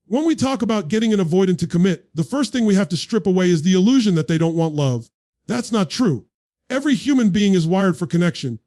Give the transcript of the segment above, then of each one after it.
When we talk about getting an avoidant to commit, the first thing we have to strip away is the illusion that they don't want love. That's not true. Every human being is wired for connection.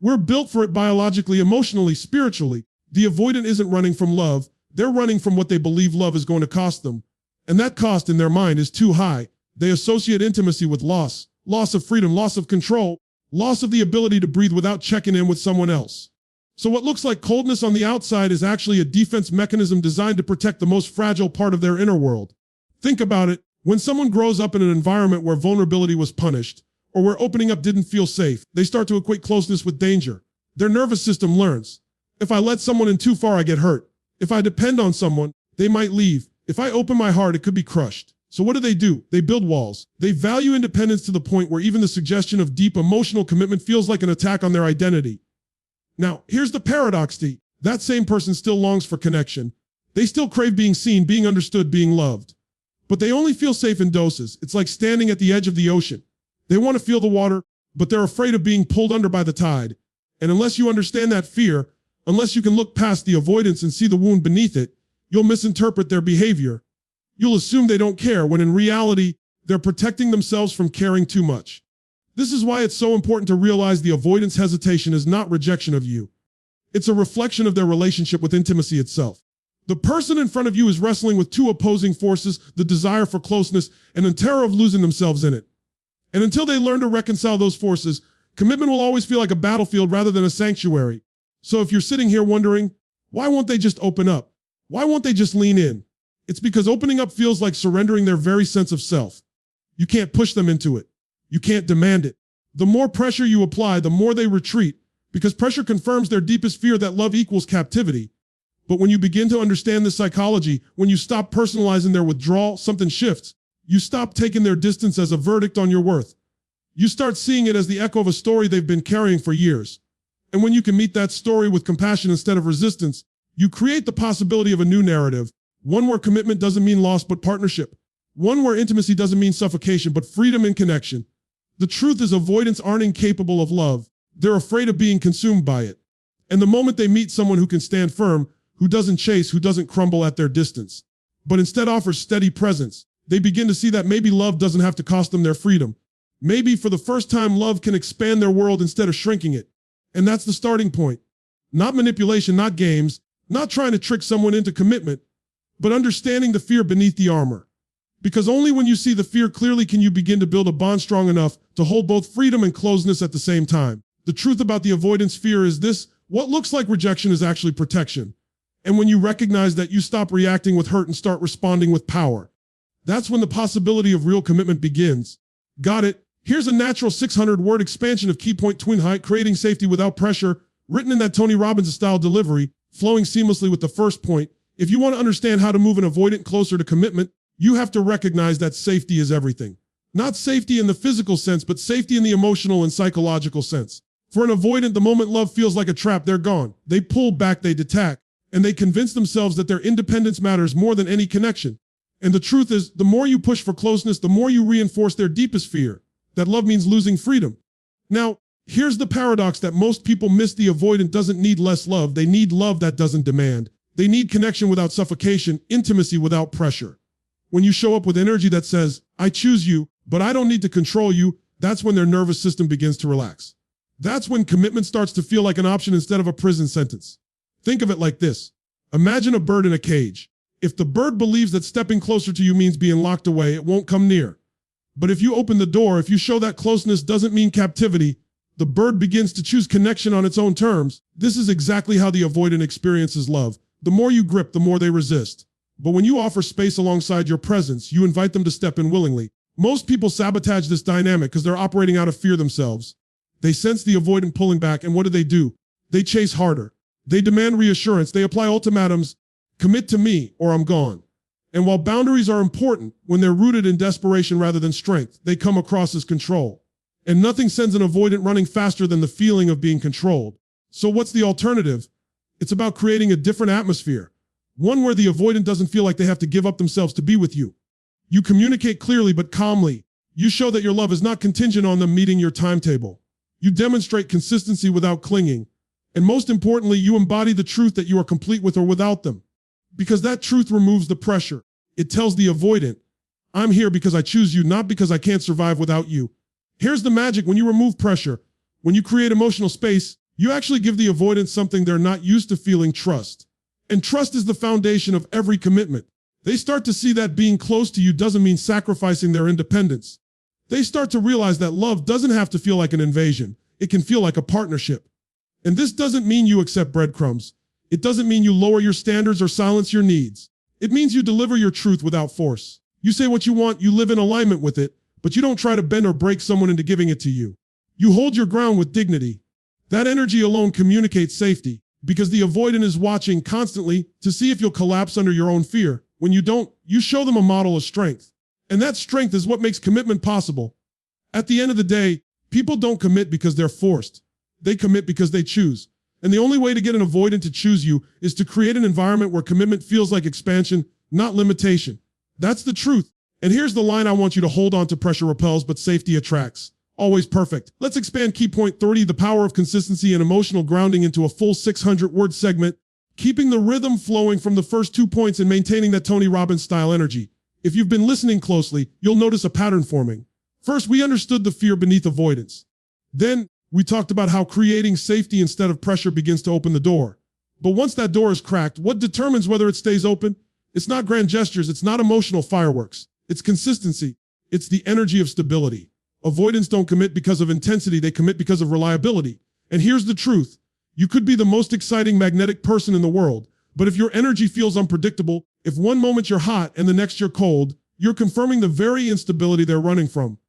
We're built for it biologically, emotionally, spiritually. The avoidant isn't running from love. They're running from what they believe love is going to cost them. And that cost in their mind is too high. They associate intimacy with loss of freedom, loss of control, loss of the ability to breathe without checking in with someone else. So what looks like coldness on the outside is actually a defense mechanism designed to protect the most fragile part of their inner world. Think about it. When someone grows up in an environment where vulnerability was punished, or where opening up didn't feel safe, they start to equate closeness with danger. Their nervous system learns. If I let someone in too far, I get hurt. If I depend on someone, they might leave. If I open my heart, it could be crushed. So what do? They build walls. They value independence to the point where even the suggestion of deep emotional commitment feels like an attack on their identity. Now, here's the paradox, D. That same person still longs for connection. They still crave being seen, being understood, being loved. But they only feel safe in doses. It's like standing at the edge of the ocean. They want to feel the water, but they're afraid of being pulled under by the tide. And unless you understand that fear, unless you can look past the avoidance and see the wound beneath it, you'll misinterpret their behavior. You'll assume they don't care, when in reality, they're protecting themselves from caring too much. This is why it's so important to realize the avoidance hesitation is not rejection of you. It's a reflection of their relationship with intimacy itself. The person in front of you is wrestling with two opposing forces, the desire for closeness and the terror of losing themselves in it. And until they learn to reconcile those forces, commitment will always feel like a battlefield rather than a sanctuary. So if you're sitting here wondering, why won't they just open up? Why won't they just lean in? It's because opening up feels like surrendering their very sense of self. You can't push them into it. You can't demand it. The more pressure you apply, the more they retreat, because pressure confirms their deepest fear that love equals captivity. But when you begin to understand this psychology, when you stop personalizing their withdrawal, something shifts. You stop taking their distance as a verdict on your worth. You start seeing it as the echo of a story they've been carrying for years. And when you can meet that story with compassion instead of resistance, you create the possibility of a new narrative, one where commitment doesn't mean loss but partnership, one where intimacy doesn't mean suffocation but freedom and connection. The truth is avoidants aren't incapable of love. They're afraid of being consumed by it. And the moment they meet someone who can stand firm, who doesn't chase, who doesn't crumble at their distance, but instead offers steady presence, they begin to see that maybe love doesn't have to cost them their freedom. Maybe for the first time, love can expand their world instead of shrinking it. And that's the starting point. Not manipulation, not games, not trying to trick someone into commitment, but understanding the fear beneath the armor. Because only when you see the fear clearly can you begin to build a bond strong enough to hold both freedom and closeness at the same time. The truth about the avoidance fear is this: what looks like rejection is actually protection. And when you recognize that, you stop reacting with hurt and start responding with power. That's when the possibility of real commitment begins. Got it? Here's a natural 600-word expansion of key point twin height, creating safety without pressure, written in that Tony Robbins-style delivery, flowing seamlessly with the first point. If you want to understand how to move an avoidant closer to commitment, you have to recognize that safety is everything. Not safety in the physical sense, but safety in the emotional and psychological sense. For an avoidant, the moment love feels like a trap, they're gone. They pull back, they detach, and they convince themselves that their independence matters more than any connection. And the truth is, the more you push for closeness, the more you reinforce their deepest fear, that love means losing freedom. Now, here's the paradox that most people miss: the avoidant doesn't need less love, they need love that doesn't demand. They need connection without suffocation, intimacy without pressure. When you show up with energy that says, I choose you, but I don't need to control you, that's when their nervous system begins to relax. That's when commitment starts to feel like an option instead of a prison sentence. Think of it like this. Imagine a bird in a cage. If the bird believes that stepping closer to you means being locked away, it won't come near. But if you open the door, if you show that closeness doesn't mean captivity, the bird begins to choose connection on its own terms. This is exactly how the avoidant experiences love. The more you grip, the more they resist. But when you offer space alongside your presence, you invite them to step in willingly. Most people sabotage this dynamic because they're operating out of fear themselves. They sense the avoidant pulling back, and what do? They chase harder. They demand reassurance. They apply ultimatums. Commit to me or I'm gone. And while boundaries are important, when they're rooted in desperation rather than strength, they come across as control. And nothing sends an avoidant running faster than the feeling of being controlled. So what's the alternative? It's about creating a different atmosphere. One where the avoidant doesn't feel like they have to give up themselves to be with you. You communicate clearly but calmly. You show that your love is not contingent on them meeting your timetable. You demonstrate consistency without clinging. And most importantly, you embody the truth that you are complete with or without them. because that truth removes the pressure. It tells the avoidant, I'm here because I choose you, not because I can't survive without you. Here's the magic: when you remove pressure, when you create emotional space, you actually give the avoidant something they're not used to feeling: trust. And trust is the foundation of every commitment. They start to see that being close to you doesn't mean sacrificing their independence. They start to realize that love doesn't have to feel like an invasion. It can feel like a partnership. And this doesn't mean you accept breadcrumbs. It doesn't mean you lower your standards or silence your needs. It means you deliver your truth without force. You say what you want, you live in alignment with it, but you don't try to bend or break someone into giving it to you. You hold your ground with dignity. That energy alone communicates safety, because the avoidant is watching constantly to see if you'll collapse under your own fear. When you don't, you show them a model of strength. And that strength is what makes commitment possible. At the end of the day, people don't commit because they're forced. They commit because they choose. And the only way to get an avoidant to choose you is to create an environment where commitment feels like expansion, not limitation. That's the truth. And here's the line I want you to hold on to: pressure repels, but safety attracts. Always perfect. Let's expand key point 30, the power of consistency and emotional grounding, into a full 600-word segment, keeping the rhythm flowing from the first 2 points and maintaining that Tony Robbins style energy. If you've been listening closely, you'll notice a pattern forming. First, we understood the fear beneath avoidance. Then, we talked about how creating safety instead of pressure begins to open the door. But once that door is cracked, what determines whether it stays open? It's not grand gestures, it's not emotional fireworks. It's consistency. It's the energy of stability. Avoidants don't commit because of intensity, they commit because of reliability. And here's the truth. You could be the most exciting, magnetic person in the world, but if your energy feels unpredictable, if one moment you're hot and the next you're cold, you're confirming the very instability they're running from.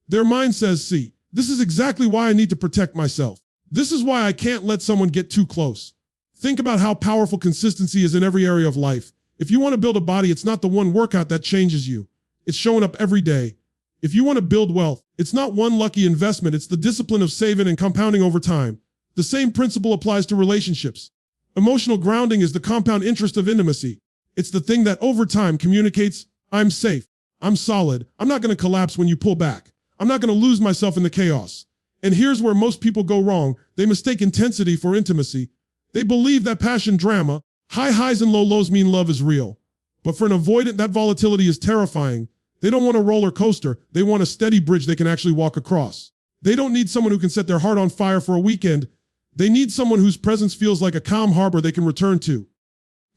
Their mind says, see, this is exactly why I need to protect myself. This is why I can't let someone get too close. Think about how powerful consistency is in every area of life. If you want to build a body, it's not the one workout that changes you. It's showing up every day. If you want to build wealth, it's not one lucky investment. It's the discipline of saving and compounding over time. The same principle applies to relationships. Emotional grounding is the compound interest of intimacy. It's the thing that over time communicates, I'm safe, I'm solid, I'm not going to collapse when you pull back. I'm not going to lose myself in the chaos. And here's where most people go wrong. They mistake intensity for intimacy. They believe that passion drama, high highs and low lows mean love is real. But for an avoidant, that volatility is terrifying. They don't want a roller coaster. They want a steady bridge they can actually walk across. They don't need someone who can set their heart on fire for a weekend. They need someone whose presence feels like a calm harbor they can return to.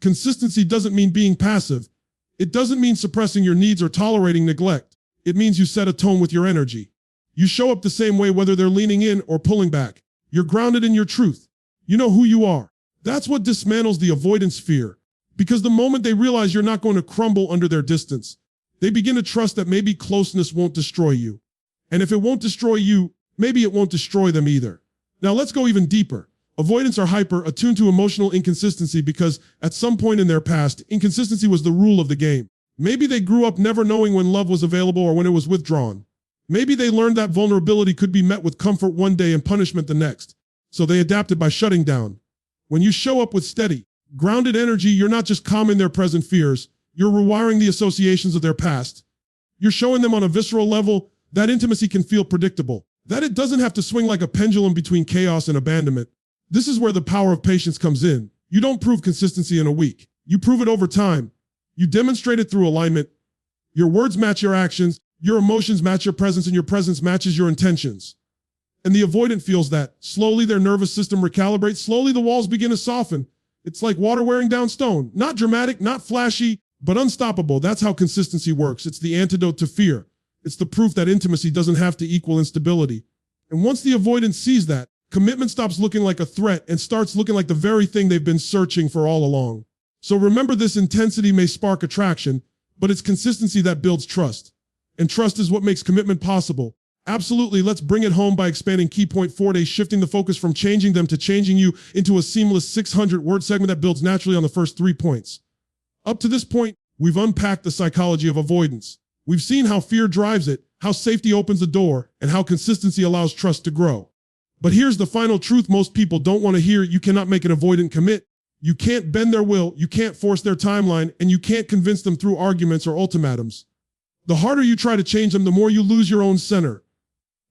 Consistency doesn't mean being passive. It doesn't mean suppressing your needs or tolerating neglect. It means you set a tone with your energy. You show up the same way whether they're leaning in or pulling back. You're grounded in your truth. You know who you are. That's what dismantles the avoidance fear. Because the moment they realize you're not going to crumble under their distance, they begin to trust that maybe closeness won't destroy you. And if it won't destroy you, maybe it won't destroy them either. Now let's go even deeper. Avoidants are hyper attuned to emotional inconsistency because at some point in their past, inconsistency was the rule of the game. Maybe they grew up never knowing when love was available or when it was withdrawn. Maybe they learned that vulnerability could be met with comfort one day and punishment the next. So they adapted by shutting down. When you show up with steady, grounded energy, you're not just calming their present fears, you're rewiring the associations of their past. You're showing them on a visceral level that intimacy can feel predictable, that it doesn't have to swing like a pendulum between chaos and abandonment. This is where the power of patience comes in. You don't prove consistency in a week. You prove it over time. You demonstrate it through alignment. Your words match your actions, your emotions match your presence, and your presence matches your intentions. And the avoidant feels that. Slowly their nervous system recalibrates, slowly the walls begin to soften. It's like water wearing down stone. Not dramatic, not flashy, but unstoppable. That's how consistency works. It's the antidote to fear. It's the proof that intimacy doesn't have to equal instability. And once the avoidant sees that, commitment stops looking like a threat and starts looking like the very thing they've been searching for all along. So remember, this intensity may spark attraction, but it's consistency that builds trust. And trust is what makes commitment possible. Absolutely, let's bring it home by expanding key point 4 days, shifting the focus from changing them to changing you into a seamless 600-word segment that builds naturally on the first 3 points. Up to this point, we've unpacked the psychology of avoidance. We've seen how fear drives it, how safety opens the door, and how consistency allows trust to grow. But here's the final truth most people don't want to hear. You cannot make an avoidant commit. You can't bend their will, you can't force their timeline, and you can't convince them through arguments or ultimatums. The harder you try to change them, the more you lose your own center.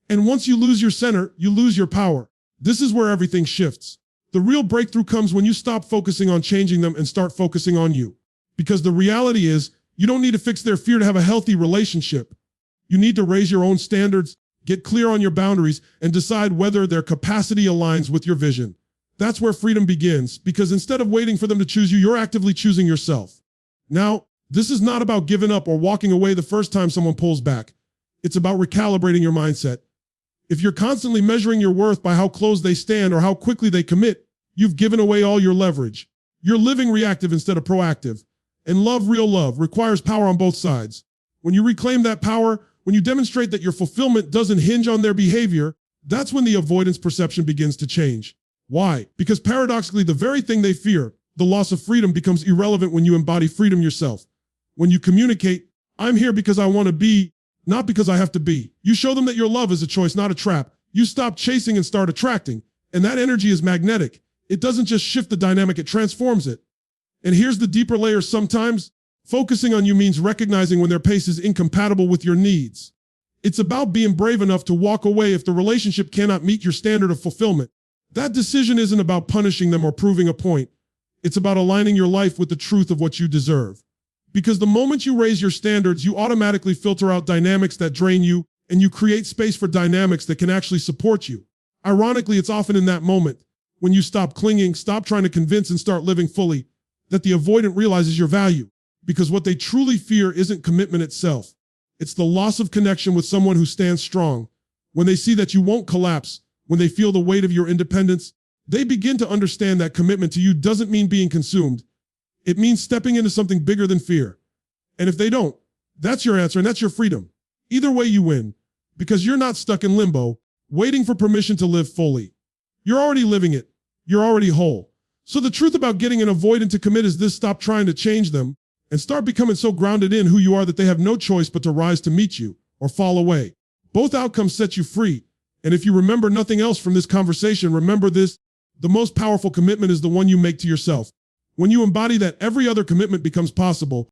And once you lose your center, you lose your power. This is where everything shifts. The real breakthrough comes when you stop focusing on changing them and start focusing on you. Because the reality is, you don't need to fix their fear to have a healthy relationship. You need to raise your own standards, get clear on your boundaries, and decide whether their capacity aligns with your vision. That's where freedom begins, because instead of waiting for them to choose you, you're actively choosing yourself. Now, this is not about giving up or walking away the first time someone pulls back. It's about recalibrating your mindset. If you're constantly measuring your worth by how close they stand or how quickly they commit, you've given away all your leverage. You're living reactive instead of proactive. And real love, requires power on both sides. When you reclaim that power, when you demonstrate that your fulfillment doesn't hinge on their behavior, that's when the avoidance perception begins to change. Why? Because paradoxically, the very thing they fear, the loss of freedom, becomes irrelevant when you embody freedom yourself. When you communicate, I'm here because I want to be, not because I have to be. You show them that your love is a choice, not a trap. You stop chasing and start attracting. And that energy is magnetic. It doesn't just shift the dynamic, it transforms it. And here's the deeper layer. Sometimes focusing on you means recognizing when their pace is incompatible with your needs. It's about being brave enough to walk away if the relationship cannot meet your standard of fulfillment. That decision isn't about punishing them or proving a point. It's about aligning your life with the truth of what you deserve. Because the moment you raise your standards, you automatically filter out dynamics that drain you, and you create space for dynamics that can actually support you. Ironically, it's often in that moment, when you stop clinging, stop trying to convince, and start living fully, that the avoidant realizes your value. Because what they truly fear isn't commitment itself. It's the loss of connection with someone who stands strong. When they see that you won't collapse, when they feel the weight of your independence, they begin to understand that commitment to you doesn't mean being consumed. It means stepping into something bigger than fear. And if they don't, that's your answer and that's your freedom. Either way you win, because you're not stuck in limbo, waiting for permission to live fully. You're already living it. You're already whole. So the truth about getting an avoidant to commit is this: stop trying to change them and start becoming so grounded in who you are that they have no choice but to rise to meet you or fall away. Both outcomes set you free. And if you remember nothing else from this conversation, remember this: the most powerful commitment is the one you make to yourself. When you embody that, every other commitment becomes possible.